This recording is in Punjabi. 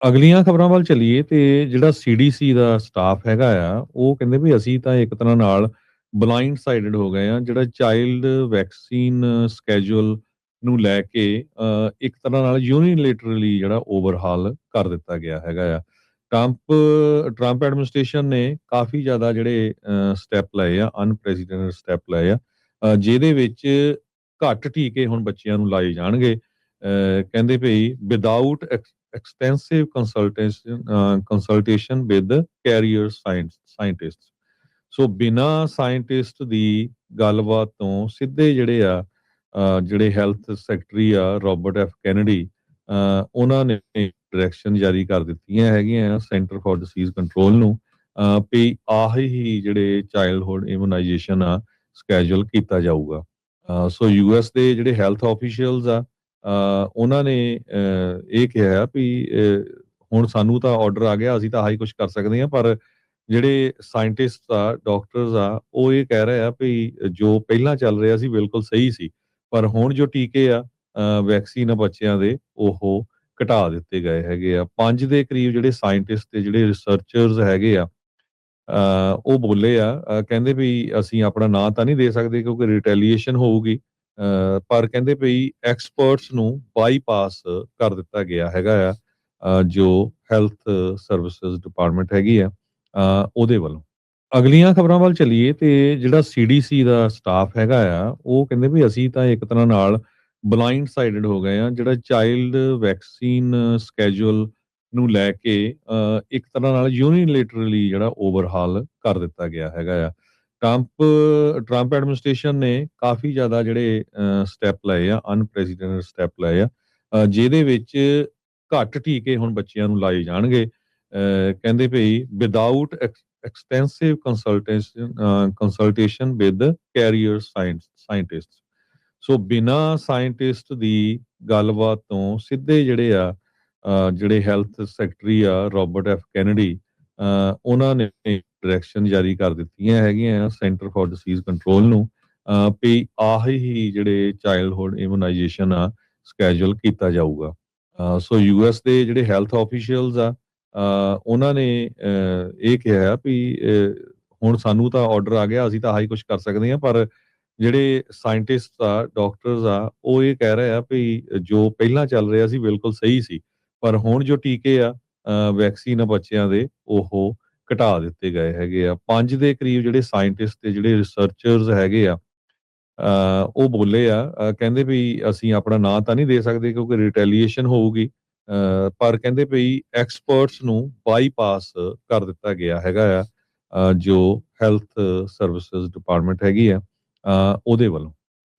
ਅਗਲੀਆਂ ਖਬਰਾਂ ਵੱਲ ਚੱਲੀਏ ਤੇ ਜਿਹੜਾ ਸੀਡੀਸੀ ਦਾ ਸਟਾਫ ਹੈਗਾ ਆ, ਉਹ ਕਹਿੰਦੇ ਵੀ ਅਸੀਂ ਤਾਂ ਇੱਕ ਤਰ੍ਹਾਂ ਨਾਲ ਬਲਾਈਂਡ ਸਾਈਡਡ ਹੋ ਗਏ ਆ। ਜਿਹੜਾ ਚਾਈਲਡ ਵੈਕਸੀਨ ਸਕੇਡਿਊਲ ਨੂੰ ਲੈ ਕੇ ਇੱਕ ਤਰ੍ਹਾਂ ਨਾਲ ਯੂਨੀਲੇਟਰਲੀ ਜਿਹੜਾ ਓਵਰਹਾਲ ਕਰ ਦਿੱਤਾ ਗਿਆ ਹੈਗਾ ਆ। ਟਰੰਪ ਟਰੰਪ ਐਡਮਿਨਿਸਟ੍ਰੇਸ਼ਨ ਨੇ ਕਾਫੀ ਜ਼ਿਆਦਾ ਜਿਹੜੇ ਸਟੈਪ ਲਏ ਆ, ਅਨਪ੍ਰੈਸੀਡੈਂਟਡ ਸਟੈਪ ਲਏ ਆ, ਜਿਹਦੇ ਵਿੱਚ ਘੱਟ ਟੀਕੇ ਹੁਣ ਬੱਚਿਆਂ ਨੂੰ ਲਾਏ ਜਾਣਗੇ। ਕਹਿੰਦੇ ਭਈ without extensive consultation with carrier scientists। ਸੋ ਬਿਨਾਂ ਸਾਇੰਟਿਸਟ ਦੀ ਗੱਲਬਾਤ ਤੋਂ ਸਿੱਧੇ ਜਿਹੜੇ ਆ ਜਿਹੜੇ ਹੈਲਥ ਸੈਕਟਰੀ ਆ ਰੋਬਰਟ ਐਫ ਕੈਨੇਡੀ, ਉਹਨਾਂ ਨੇ ਡਾਇਰੈਕਸ਼ਨ ਜਾਰੀ ਕਰ ਦਿੱਤੀਆਂ ਹੈਗੀਆਂ ਸੈਂਟਰ ਫਾਰ ਡਿਸੀਜ਼ ਕੰਟਰੋਲ ਨੂੰ, ਵੀ ਆਹੀ ਜਿਹੜੇ ਚਾਈਲਡਹੁੱਡ ਇਮੂਨਾਈਜੇਸ਼ਨ ਆ ਸਕੇਜੂਲ ਕੀਤਾ ਜਾਊਗਾ। ਸੋ ਯੂਐਸ ਦੇ ਜਿਹੜੇ ਹੈਲਥ ਆਫੀਸ਼ੀਅਲਸ ਆ, ਉਹਨਾਂ ਨੇ ਇਹ ਕਿਹਾ ਵੀ ਹੁਣ ਸਾਨੂੰ ਤਾਂ ਆਰਡਰ ਆ ਗਿਆ, ਅਸੀਂ ਤਾਂ ਆਹੀ ਕੁਝ ਕਰ ਸਕਦੇ ਹਾਂ, ਪਰ ਜਿਹੜੇ ਸਾਇੰਟਿਸਟ ਆ, ਡਾਕਟਰਸ ਆ, ਉਹ ਇਹ ਕਹਿ ਰਹੇ ਆ ਵੀ ਜੋ ਪਹਿਲਾਂ ਚੱਲ ਰਿਹਾ ਸੀ ਬਿਲਕੁਲ ਸਹੀ ਸੀ, ਪਰ ਹੁਣ ਜੋ ਟੀਕੇ ਆ ਵੈਕਸੀਨ ਆ ਬੱਚਿਆਂ ਦੇ, ਉਹ ਘਟਾ ਦਿੱਤੇ ਗਏ ਹੈਗੇ ਆ। 5 ਦੇ ਕਰੀਬ ਜਿਹੜੇ ਸਾਇੰਟਿਸਟ ਤੇ ਜਿਹੜੇ ਰਿਸਰਚਰਸ ਹੈਗੇ ਆ, ਉਹ ਬੋਲੇ ਆ, ਕਹਿੰਦੇ ਵੀ ਅਸੀਂ ਆਪਣਾ ਨਾਂ ਤਾਂ ਨਹੀਂ ਦੇ ਸਕਦੇ ਕਿਉਂਕਿ ਰਿਟੈਲੀਏਸ਼ਨ ਹੋਊਗੀ, ਪਰ ਕਹਿੰਦੇ ਵੀ ਐਕਸਪਰਟਸ ਨੂੰ ਬਾਈਪਾਸ ਕਰ ਦਿੱਤਾ ਗਿਆ ਹੈਗਾ ਆ, ਜੋ ਹੈਲਥ ਸਰਵਿਸਿਜ਼ ਡਿਪਾਰਟਮੈਂਟ ਹੈਗੀ ਆ, ਉਹਦੇ ਵੱਲੋਂ। ਅਗਲੀਆਂ ਖਬਰਾਂ ਵੱਲ ਚੱਲੀਏ ਤੇ ਜਿਹੜਾ ਸੀਡੀਸੀ ਦਾ ਸਟਾਫ ਹੈਗਾ ਆ, ਉਹ ਕਹਿੰਦੇ ਵੀ ਅਸੀਂ ਤਾਂ ਇੱਕ ਤਰ੍ਹਾਂ ਨਾਲ ਬਲਾਈਂਡ ਸਾਈਡਡ ਹੋ ਗਏ ਆ। ਜਿਹੜਾ ਚਾਈਲਡ ਵੈਕਸੀਨ ਸਕੇਜੂਲ ਨੂੰ ਲੈ ਕੇ ਇੱਕ ਤਰ੍ਹਾਂ ਨਾਲ ਯੂਨੀਲੇਟਰਲੀ ਜਿਹੜਾ ਓਵਰਹਾਲ ਕਰ ਦਿੱਤਾ ਗਿਆ ਹੈਗਾ ਆ। ਟਰੰਪ ਐਡਮਿਨਿਸਟ੍ਰੇਸ਼ਨ ਨੇ ਕਾਫੀ ਜ਼ਿਆਦਾ ਜਿਹੜੇ ਸਟੈਪ ਲਏ ਆ, ਅਨਪ੍ਰੈਸੀਡੈਂਟਡ ਸਟੈਪ ਲਏ ਆ, ਜਿਹਦੇ ਵਿੱਚ ਘੱਟ ਟੀਕੇ ਹੁਣ ਬੱਚਿਆਂ ਨੂੰ ਲਾਏ ਜਾਣਗੇ। ਕਹਿੰਦੇ ਭਈ without extensive consultation with carrier scientists। ਸੋ ਬਿਨਾਂ ਸਾਇੰਟਿਸਟ ਦੀ ਗੱਲਬਾਤ ਤੋਂ ਸਿੱਧੇ ਜਿਹੜੇ ਆ ਜਿਹੜੇ ਹੈਲਥ ਸੈਕਟਰੀ ਆ ਰੋਬਰਟ ਐਫ ਕੈਨੇਡੀ, ਉਹਨਾਂ ਨੇ ਡਾਇਰੈਕਸ਼ਨ ਜਾਰੀ ਕਰ ਦਿੱਤੀਆਂ ਹੈਗੀਆਂ ਸੈਂਟਰ ਫਾਰ ਡਿਸੀਜ਼ ਕੰਟਰੋਲ ਨੂੰ, ਵੀ ਆਹੀ ਜਿਹੜੇ ਚਾਈਲਡਹੁੱਡ ਇਮੂਨਾਈਜੇਸ਼ਨ ਆ ਸਕੇਜੂਲ ਕੀਤਾ ਜਾਊਗਾ। ਸੋ ਯੂਐਸ ਦੇ ਜਿਹੜੇ ਹੈਲਥ ਆਫੀਸ਼ੀਅਲਸ ਆ, ਉਹਨਾਂ ਨੇ ਇਹ ਕਿਹਾ ਵੀ ਹੁਣ ਸਾਨੂੰ ਤਾਂ ਆਰਡਰ ਆ ਗਿਆ, ਅਸੀਂ ਤਾਂ ਆਹੀ ਕੁਝ ਕਰ ਸਕਦੇ ਹਾਂ, ਪਰ ਜਿਹੜੇ ਸਾਇੰਟਿਸਟ ਆ, ਡਾਕਟਰਸ ਆ, ਉਹ ਇਹ ਕਹਿ ਰਹੇ ਆ ਵੀ ਜੋ ਪਹਿਲਾਂ ਚੱਲ ਰਿਹਾ ਸੀ ਬਿਲਕੁਲ ਸਹੀ ਸੀ, ਪਰ ਹੁਣ ਜੋ ਟੀਕੇ ਆ ਵੈਕਸੀਨ ਆ ਬੱਚਿਆਂ ਦੇ, ਉਹ ਘਟਾ ਦਿੱਤੇ ਗਏ ਹੈਗੇ ਆ। 5 ਦੇ ਕਰੀਬ ਜਿਹੜੇ ਸਾਇੰਟਿਸਟ ਤੇ ਜਿਹੜੇ ਰਿਸਰਚਰਸ ਹੈਗੇ ਆ, ਉਹ ਬੋਲੇ ਆ, ਕਹਿੰਦੇ ਵੀ ਅਸੀਂ ਆਪਣਾ ਨਾਂ ਤਾਂ ਨਹੀਂ ਦੇ ਸਕਦੇ ਕਿਉਂਕਿ ਰਿਟੈਲੀਏਸ਼ਨ ਹੋਊਗੀ, ਪਰ ਕਹਿੰਦੇ ਵੀ ਐਕਸਪਰਟਸ ਨੂੰ ਬਾਈਪਾਸ ਕਰ ਦਿੱਤਾ ਗਿਆ ਹੈਗਾ ਆ, ਜੋ ਹੈਲਥ ਸਰਵਿਸਿਜ਼ ਡਿਪਾਰਟਮੈਂਟ ਹੈਗੀ ਆ, ਉਹਦੇ ਵੱਲੋਂ।